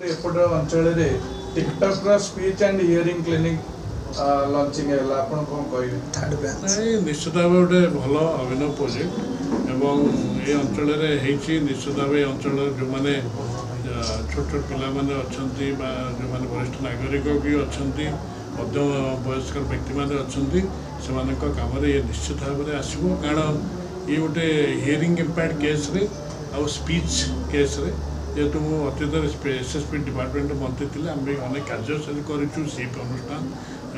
एपट अंचल TikTok speech and hearing clinic launching है आपण कोन कहिबे निश्चित भाव गोटे भल अभिनव प्रोजेक्ट एवं ये अंचल निश्चित भाव अंचल जो मैंने छोट छोट पिला माने अच्छी जो मैंने वरिष्ठ नागरिक भी अच्छा मध्यम वयस्क व्यक्ति मैंने अच्छा काम ये निश्चित भाव में आसो कारण ये गोटे हियरिंग इम्पैक्ट केस रे आ स्पीच केस रे जेहेतु मुतीत एसएसपी डिपार्टमेंट मंत्री थे आम अनेक कार्यशैली करूँ सीप अनुष्ठान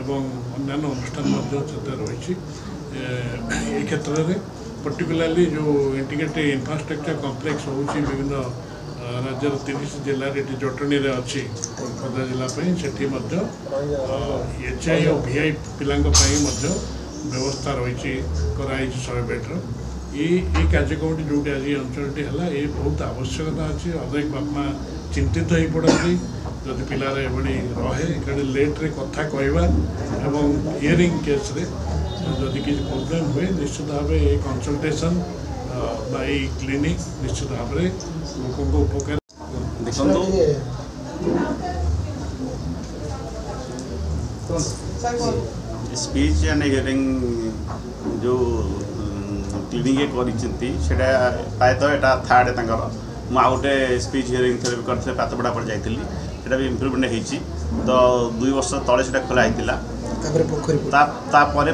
एवं अन्य अनुष्ठान रही क्षेत्र में पर्टिकुलाली जो इंटीग्रेटेड इंफ्रास्ट्रक्चर कॉम्प्लेक्स होची विभिन्न राज्यर 30 जिले जटणी अच्छी खोर्धा जिलापाई से एचआई और वीआई पिला व्यवस्था रही कराई 100 बेड्र ये कार्यक्रम जो आज अंचल है ये बहुत आवश्यकता अच्छी अनेक बापा चिंतित हो पड़ती जदि पिलार एभली रहे लेट्रे कथा कहवा एवं हियरिंग केस रे जदि किसी प्रोब्लेम हुए निश्चित भाव ये कंसल्टेशन बाई क्लिनिक निश्चित भाव में लोकों को उपकार देखो स्पीच एंड हियरिंग जो क्लिनिक करा प्रायतः यहाँ थार्ड तक मुझे स्पीच हियरिंग थेरेपी करते पातपड़ा पर जाइली सेटा भी इम्प्रूवमेंट होती तो 2 वर्ष तले से खोला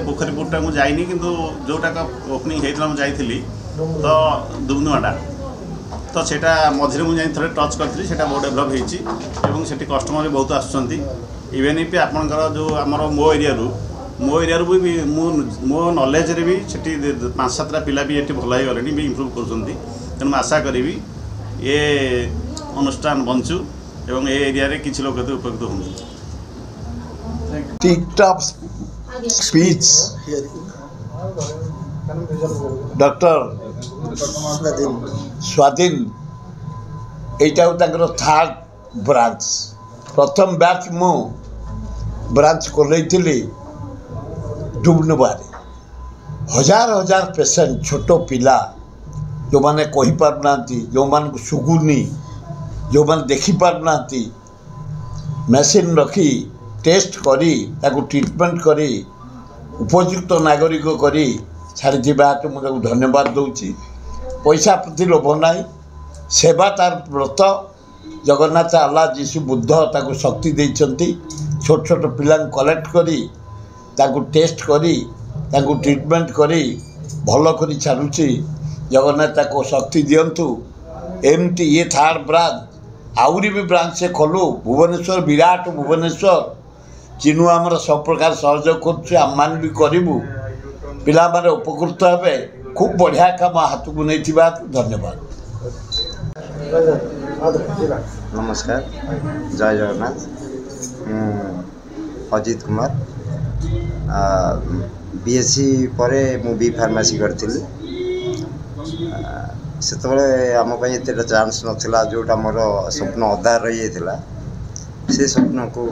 पोखरीपुरटा मुझे जाइनी किंतु जोटा ओपनिंग होता मुझे जाइली तो दुमदुमाटा तो सेटा मझे मुझे थे टच करी से बहुत डेभलप होती कस्टमर भी बहुत आसुँच इवेन इफ आपंकर जो आमर मो एरिया भी मो नॉलेज रे भी 5-7 पिला भी ये भल हो गले भी इम्प्रूव कर आशा करी ये अनुष्ठान बंचु एवं ए एरिया रे किसी लोग उपकृत हों टिकटॉक स्पीच डॉक्टर स्वाधीन यहाँ थार्ड ब्रांच प्रथम बैच मु ब्रांच खोलती डुबनुबारे हजार हजार पेसेंट छोट पिला जो माने कही पारना जो मान सुगुनी जो मान देखी पारना मेसीन रखी टेस्ट करी ताकू ट्रीटमेंट करी उपयुक्त नागरिक करी छाड़ी मुझे धन्यवाद दूची पैसा प्रति लोभ ना सेवा तार व्रत जगन्नाथ आल्ला जीशु बुद्ध ताकू शक्ति देइचंती छोट छोट पिला कलेक्ट करी ताकू टेस्ट करी ताकू ट्रीटमेंट करी भल करी छाड़ुची जगन्नाथ ताको शक्ति दियंतु एमती ये थार्ड ब्रांच आउरी भी ब्रांच से खोलू भुवनेश्वर विराट भुवनेश्वर चिन्हू आमर सब प्रकार सहयोग कर भी करूँ पिला माने उपकृत हे खूब बढ़िया काम हाथ को नहीं धन्यवाद। नमस्कार जय जगन्नाथ अजित कुमार बीएससी पर मु बी फार्मेसी करी से आम ये चांस नाला जोटा मोर स्वप्न अधा रही जाता से स्वप्न को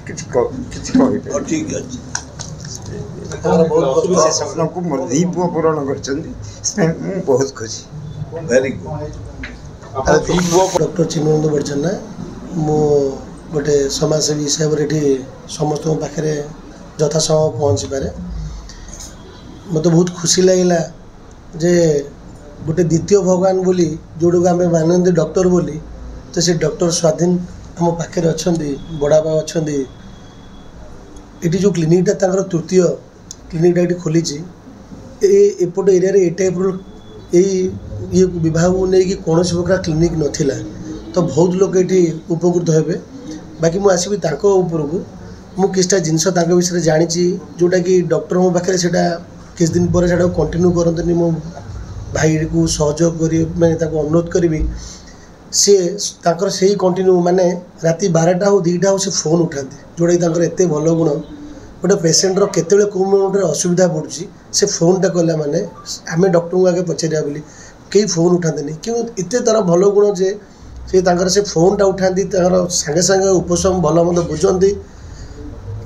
ठीक है से स्वप्न को मोर 2 पुआ पूरण कर बहुत खुशी वेरी गुड डॉक्टर चिन्मयेंद्र बड़चन्ना मु गोटे समाजसेवी हिसाब से समस्त पाखे यथासमय पहुँची पारे मत बहुत खुशी लगे जे गोटे द्वितीय भगवान बोली जोड़ को आम मानते डॉक्टर बोली तो से डॉक्टर स्वाधीन आम पाखे अच्छा बड़ापा अच्छा ये जो क्लिनिकटा तृतीय क्लिनिकटा ये खोली एपट एरिया ये टाइप ये विभाग को लेकिन कौन प्रकार क्लिनिक नाला तो बहुत लोग ये उपकृत हे बाकी मुझे आसबि उपरकू मु किसटा जिनस विषय जानी जोटा कि डॉक्टर मो पाखे से किस दिन पर से कंटिन्यू करते मो भाई को सहयोग करी मैंने अनुरोध करी सी ताकर से ही कंटिन्यू माने राति 12टा हो 2टा हो से फोन उठाते जोटा कि एत भल गुण गोटे पेसेंटर केतबेले कौ मोमेंट असुविधा पड़ुची से फोनटा कला माने आम डॉक्टर को आगे पचारिया बोली कई फोन उठाते क्यों एत तार भल गुण जे से फोनटा उठाती सागे सागे उपशम भल मंद बुझती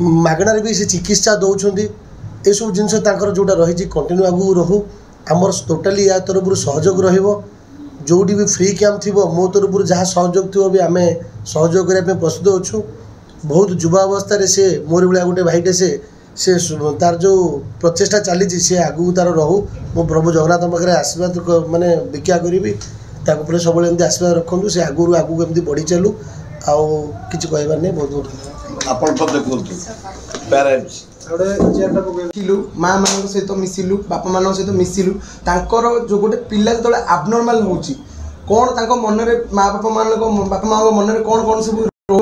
मागणार भी से चिकित्सा दौरान ये सब जिनस जोटा रही कंटिन्यू आगू रहू आमर टोटाली या तरफ सहयोग जोटी भी फ्री कैंप थी मो तरफ जहाँ सहयोग थी भी आम सहयोग करने प्रस्तुत अच्छु बहुत युवा अवस्था से मोर भाया गोटे भाईटे से तार जो प्रचेषा चली सी आगू तार रहू मो प्रभु जगन्नाथ पाखे आशीर्वाद माने भिक्षा करी सब आशीर्वाद रखु से आगू आगू एमती बढ़ी चलू आउ कि कहबार नहीं बहुत बहुत पेरेंट्स मिसिलु माँ मान सहित मिसिलु बापा मान सहित मिसिलु तांकर जो गोटे पिला जो आबनर्माल होची कौन तांको मन रे माँ बापा मान बापा माँ मन रे कौन कौन सब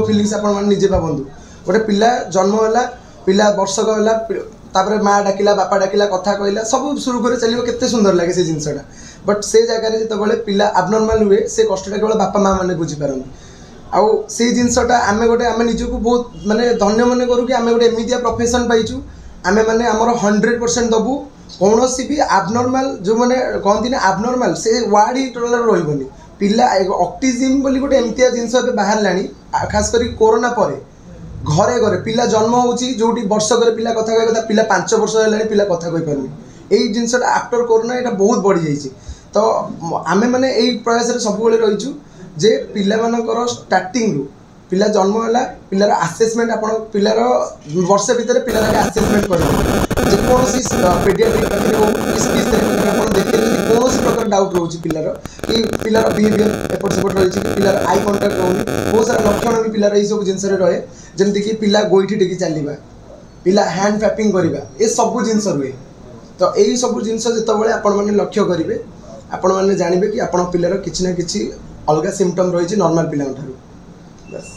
फिलिंग्स आपण मान निजे भाबंतु गोटे पिला जन्म होला पिला वर्षक होला तापर माँ डाकिला बापा डाकिला कथा कहला सब शुरू करे चलियो केते सुंदर लागे से जिनसटा बट से जगह रे जतबेले पिला आबनर्माल हुए से कष्टटा केवल बापा माँ माने बुझी पारନ୍ତି आउ से जिनसटा आमे गोटे आमे निजको बहुत माने धन्य मन करू कि आमे गोटे एमितिया प्रोफेशन पाइछु आमे माने हमर 100% दबु कोनोसी भी आबनर्माल जो माने कहंती ना आबनर्माल से वार्ड ही टोटल रहइबनी पिला ऑटिज्म बोली गोटे एमितिया जिनस बे बाहर लानी खास करी कोरोना परे घरे घरे पिला जन्म होची जोटी वर्ष करे पिला कथा कहै कथा पिला 5 वर्ष हेलानी पिला कथा कहि परनी एई जिनसटा आफ्टर कोरोना एटा बहुत बढ़ी जाईची तो आमे माने एई प्रयास रे सब बेले रहिछु जे पिला मानकर स्टार्टिंग रु पिला जन्म होला पिलार असेसमेंट आपण पिलार वर्ष भीतर पिलार असेसमेंट करबो जे कोनोसी पेडियाट्रिक पाखरे हो स्पीच थेरेपी आपण देखि कोनोसी प्रकार डाउट रहउची पिलार कि पिलार बिहेवियर एपट सेपट रहिची कि पिलार आई कांटेक्ट रहउनी बहुत सारा लक्षण भी पिलार एई सब जिंस रे रहे जेमति कि पिला गोइठी टेकी चलीबा पिला हैंड फैपिंग करिबा ए सब जिंस रुए तो एई सब जिंस जतबेले आपण माने लक्ष्य करिवे आपण माने जानिबे कि आपण पिलार किछि ना किछि अलग सिम्पटम रही नॉर्मल पिला बस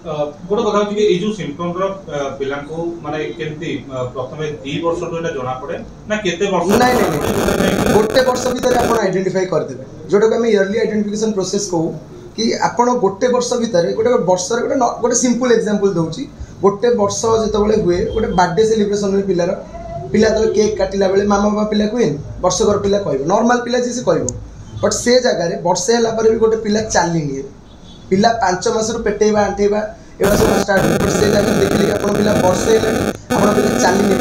गोटे कथा कि ए जो सिम्पटम रो पिला को माने केमती प्रथमे 2 वर्ष तो एटा जणा पड़े ना केते वर्ष नहीं गोटे वर्ष भीतर आपण आइडेंटिफाई कर देबे जोटा को हम इयरली आइडेंटिफिकेशन प्रोसेस को कि आपण गोटे वर्ष भीतर गोटे वर्ष रे गोटे सिंपल एग्जांपल दोउची गोटे वर्ष जतबेले हुए गोटे बर्थडे सेलिब्रेशन में पिलार पिला तो केक काटिला बेले मामा बाबा पिला कोइन वर्षकर पिला कहबो नॉर्मल पिला जे से कहबो बट से जगह वर्षे है भी गोटे पिला चलनी पिला 5 मास पेटेबा आंटेबा एवं सब स्टार्ट बट से जगह देखिले कि आपण पिला वर्षे है पिला चलनी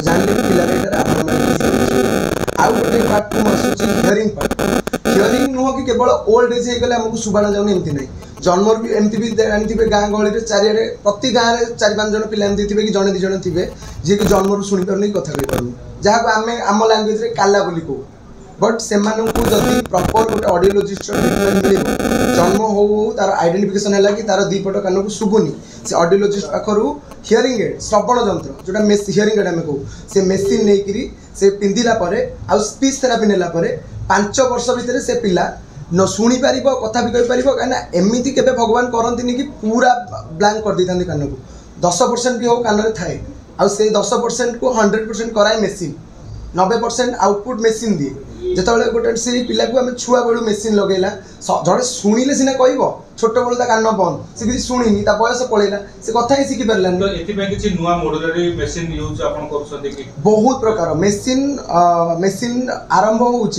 जानले पिला आउ गोटे पार्ट को आसुची हियरिंग नुह कि केवल ओल्ड एज हे गले हमकु सुबाना जाउनी एमती नै जन्म भी एमती भी जानिथिबे गाँ गहली रे चारियाडे प्रति गाँ रे 4-5 जन पिला एमती थिबे कि जने 2 जन थिबे जे कि जन्म रु सुनि परनी कथा कहि परनी जहा को आमे आम लैंग्वेज रे काला बोली को बट से जदि प्रॉपर गोटे ऑडियोलॉजिस्ट ट्रीटमेंट मिले जन्म हो तार आइडेंटिफिकेशन है कि तार दीपट कान को शुभुनी से ऑडियोलॉजिस्ट पाखरु हियरिंग एड श्रवण जंत्र जोटा हियरिंग एड आम कहू से मेसीन नहीं से पिंधिला परे आ स्पीच थेरापी नेला परे 5 वर्ष भितर से पिला न शुणी पार कथा भी कही पार कहीं एमती के भगवान करती कि पूरा ब्लैंक कर दी कान को 10% भी हो कान में थाए आ से 10% को 100% कराए मेसीन 90% आउटपुट मेसीन दिए जिते गोटे से पिला को आम छुआ बेलू मेसीन लगेला जड़े शुणिले सीना कह छोट बेलू कान बंद से किसी शुणिनी बयस पलैला से कथा ही शिखि पारानी बहुत प्रकार मेसीन मेसीन आरंभ हो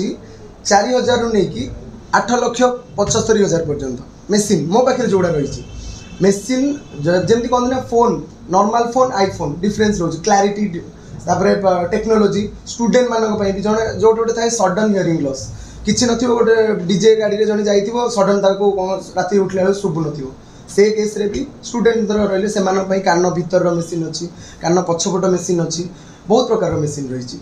4,000 रु नहीं 8,75,000 पर्यंत मेसीन मो पाखे जोड़ा रही मेसीन जमी कहते ना phone normal phone iPhone difference रोज क्लैरिटी टेक्नोलोजी स्टूडेंट मानक भी जड़े जो थाए सडन हियरिंग लॉस किसी न गोटे डीजे गाड़ी में जड़े जाइए सडन राति उठला बेल शुभु न से केस रे भी स्टूडेंट रही से कान भीतर मेसीन अच्छी कान पछपट मेसीन अच्छी बहुत प्रकार मेसीन रही।